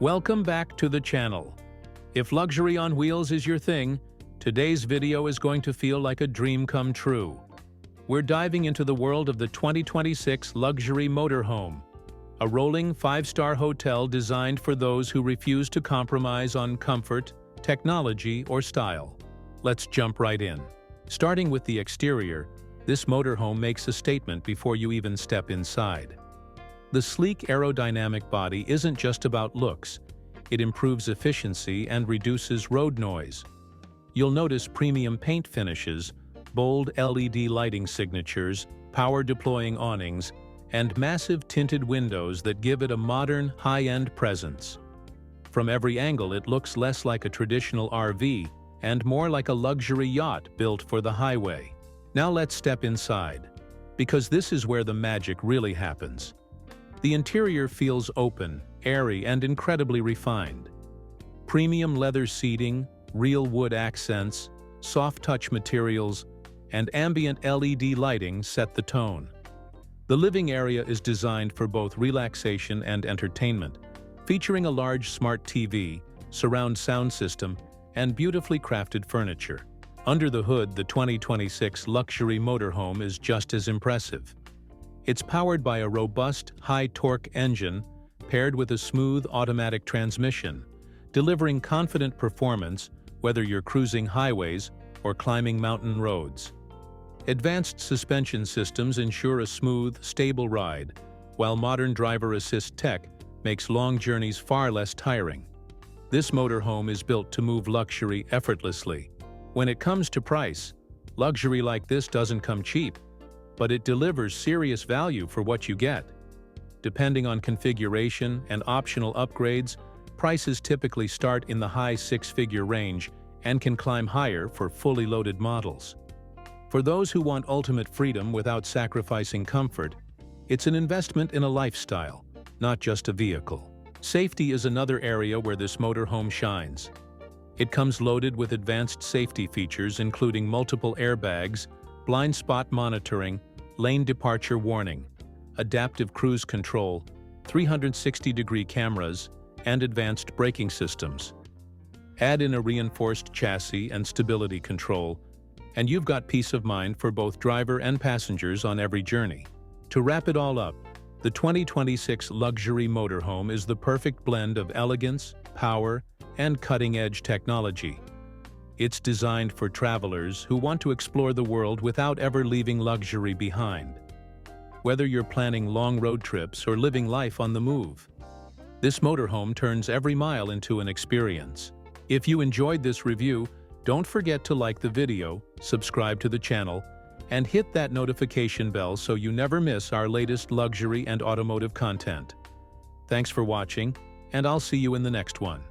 Welcome back to the channel. If luxury on wheels is your thing, today's video is going to feel like a dream come true. We're diving into the world of the 2026 Luxury Motorhome, a rolling 5-star hotel designed for those who refuse to compromise on comfort, technology, or style. Let's jump right in. Starting with the exterior, this motorhome makes a statement before you even step inside. The sleek aerodynamic body isn't just about looks. It improves efficiency and reduces road noise. You'll notice premium paint finishes, bold LED lighting signatures, power-deploying awnings, and massive tinted windows that give it a modern, high-end presence. From every angle, it looks less like a traditional RV and more like a luxury yacht built for the highway. Now let's step inside, because this is where the magic really happens. The interior feels open, airy, and incredibly refined. Premium leather seating, real wood accents, soft-touch materials, and ambient LED lighting set the tone. The living area is designed for both relaxation and entertainment, featuring a large smart TV, surround sound system, and beautifully crafted furniture. Under the hood, the 2026 Luxury Motorhome is just as impressive. It's powered by a robust, high-torque engine paired with a smooth automatic transmission, delivering confident performance whether you're cruising highways or climbing mountain roads. Advanced suspension systems ensure a smooth, stable ride, while modern driver assist tech makes long journeys far less tiring. This motorhome is built to move luxury effortlessly. When it comes to price, luxury like this doesn't come cheap, but it delivers serious value for what you get. Depending on configuration and optional upgrades, prices typically start in the high six-figure range and can climb higher for fully loaded models. For those who want ultimate freedom without sacrificing comfort, it's an investment in a lifestyle, not just a vehicle. Safety is another area where this motorhome shines. It comes loaded with advanced safety features including multiple airbags, blind spot monitoring, lane departure warning, adaptive cruise control, 360-degree cameras, and advanced braking systems. Add in a reinforced chassis and stability control, and you've got peace of mind for both driver and passengers on every journey. To wrap it all up, the 2026 Luxury Motorhome is the perfect blend of elegance, power, and cutting-edge technology. It's designed for travelers who want to explore the world without ever leaving luxury behind. Whether you're planning long road trips or living life on the move, this motorhome turns every mile into an experience. If you enjoyed this review, don't forget to like the video, subscribe to the channel, and hit that notification bell so you never miss our latest luxury and automotive content. Thanks for watching, and I'll see you in the next one.